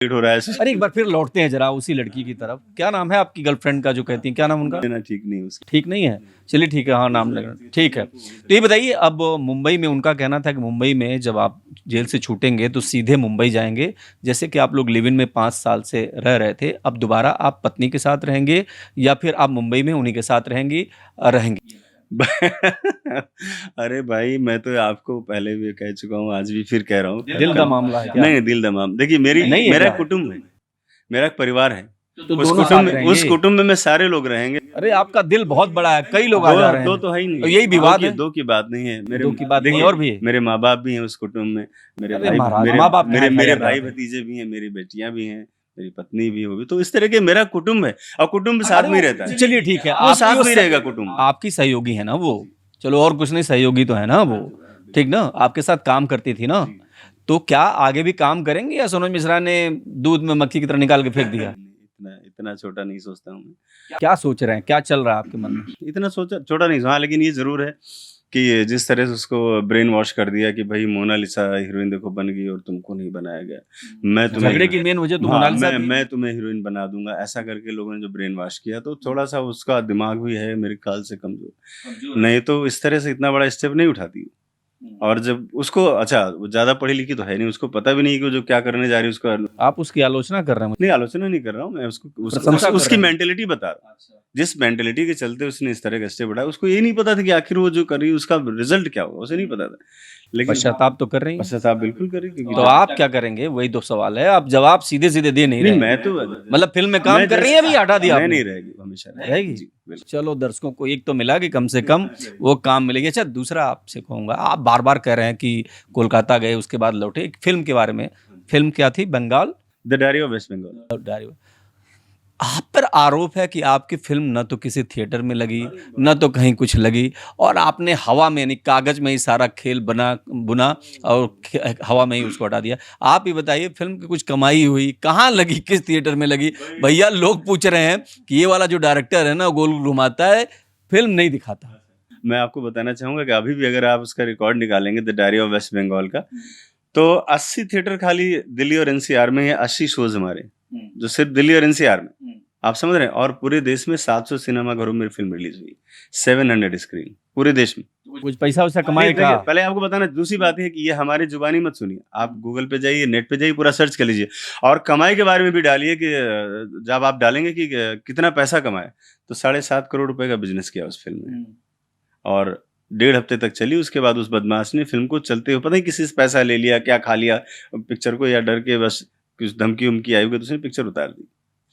Late हो रहा है। अरे एक बार फिर लौटते हैं जरा उसी लड़की की तरफ। क्या नाम है आपकी गर्लफ्रेंड का जो कहती हैं, क्या नाम उनका? देना ठीक नहीं उसका। ठीक नहीं है, चलिए ठीक है, हाँ नाम लग ठीक है। तो ये बताइए, अब मुंबई में उनका कहना था कि मुंबई में जब आप जेल से छूटेंगे तो सीधे मुंबई जाएंगे, जैसे कि आप लोग लिव इन में 5 साल से रह रहे थे, अब दोबारा आप पत्नी के साथ रहेंगे या फिर आप मुंबई में उन्हीं के साथ रहेंगी? अरे भाई, मैं तो आपको पहले भी कह चुका हूँ, आज भी फिर कह रहा हूँ। दिल का मामला है क्या? नहीं, दिल दमाम देखिए, नहीं है मेरा क्या? कुटुंब है, मेरा एक परिवार है। तो दोनों साथ रहेंगे? उस कुटुंब में सारे लोग रहेंगे। अरे आपका दिल बहुत बड़ा है, कई लोग आ जा रहे हैं। दो तो है ही नहीं, तो यही विवाद है। दो की बात नहीं है। दो की बात नहीं, देखिए, और भी है। मेरे माँ बाप भी हैं उस कुटुंब में, मेरे अरे भाई महाराज, मेरे माँ बाप मेरे कहाँ मेरे खाया भाई जाता है? भतीजे भी हैं, मेरी बेटियां भी हैं, मेरी पत्नी भी होगी। तो इस तरह के मेरा कुटुंब है, और कुटुंब साथ में ही रहता है। चलिए ठीक है, वो साथ में ही रहेगा कुटुंब। आपकी सहयोगी है ना वो, चलो और कुछ नहीं, सहयोगी तो है ना वो, ठीक ना, आपके साथ काम करती थी ना, तो क्या आगे भी काम करेंगे या सोनम मिश्रा ने दूध में मक्खी की तरह निकाल के फेंक दिया? इतना छोटा नहीं सोचता हूँ मैं। क्या सोच रहे हैं, क्या चल रहा है आपके मन में? इतना सोचा छोटा नहीं, हाँ, लेकिन ये जरूर है कि जिस तरह से उसको ब्रेन वॉश कर दिया कि भाई मोनालिसा हीरोइन देखो बन गई और तुमको नहीं बनाया गया, मैं तुम्हें झगड़े की मेन वजह तो हाँ, मोनालिसा थी। मैं तुम्हें हीरोइन बना दूंगा, ऐसा करके लोगों ने जो ब्रेन वॉश किया, तो थोड़ा सा उसका दिमाग भी है मेरे ख्याल से कमजोर, नहीं तो इस तरह से इतना बड़ा स्टेप नहीं उठाती। और जब उसको, अच्छा, वो ज्यादा पढ़ी लिखी तो है नहीं, उसको पता भी नहीं कि वो जो क्या करने जा रही है उसका। आप उसकी आलोचना कर रहे हैं? नहीं, आलोचना नहीं कर रहा हूँ मैं, प्रशंसा कर उसकी रहे हैं। मेंटेलिटी बता रहा हूँ। जिस मेंटेलिटी के चलते उसने इस तरह का स्टेप उठाया, उसको ये नहीं पता था कि आखिर वो जो कर रही है उसका रिजल्ट क्या होगा, उसे नहीं पता था। लेकिन पश्चाताप तो कर रही हैं। पश्चाताप बिल्कुल करी, क्योंकि तो आप क्या करेंगे, वही तो सवाल है। आप जवाब सीधे सीधे दे नहीं रहे। नहीं, मैं तो मतलब फिल्म में काम कर रही है, अभी हटा दिया मैं आपने? नहीं रहेगी, हमेशा रहेगी। जी, बिल्कुल। चलो, दर्शकों को एक तो मिला कि कम से कम वो काम मिलेगी। अच्छा, दूसरा आपसे कहूंगा, आप बार बार कह रहे हैं कि कोलकाता गए उसके बाद लौटे, एक फिल्म के बारे में, फिल्म क्या थी? Bengal the diary of West Bengal. Diary. आप पर आरोप है कि आपकी फिल्म न तो किसी थिएटर में लगी, न तो कहीं कुछ लगी, और आपने हवा में, यानी कागज में ही सारा खेल बुना और हवा में ही उसको हटा दिया। आप ये बताइए, फिल्म की कुछ कमाई हुई, कहाँ लगी, किस थिएटर में लगी? भैया लोग पूछ रहे हैं कि ये वाला जो डायरेक्टर है ना, गोल घुमाता है, फिल्म नहीं दिखाता। मैं आपको बताना चाहूंगा कि अभी भी अगर आप उसका रिकॉर्ड निकालेंगे the diary of West Bengal का, तो 80 थिएटर खाली दिल्ली और एनसीआर में है, 80 शोज हमारे, जो सिर्फ दिल्ली और एनसीआर में, आप समझ रहे हैं। और पूरे देश में 700 सिनेमा घरों में फिल्म रिलीज हुई, 700 स्क्रीन पूरे देश में। कुछ पैसा वैसा कमाएगा? पहले आपको बताना, दूसरी बात है कि ये हमारी जुबानी मत सुनिए, आप गूगल पे जाइए, नेट पे जाइए, पूरा सर्च कर लीजिए, और कमाई के बारे में भी डालिए कि जब आप डालेंगे कि कितना पैसा कमाए, तो 7.5 करोड़ रुपए का बिजनेस किया उस फिल्म में, और 1.5 हफ्ते तक चली। उसके बाद उस बदमाश ने फिल्म को चलते हुए, पता नहीं किसी से पैसा ले लिया, क्या खा लिया पिक्चर को, या डर के बस कुछ धमकी उमकी आई होगी तो उसने पिक्चर उतार दी।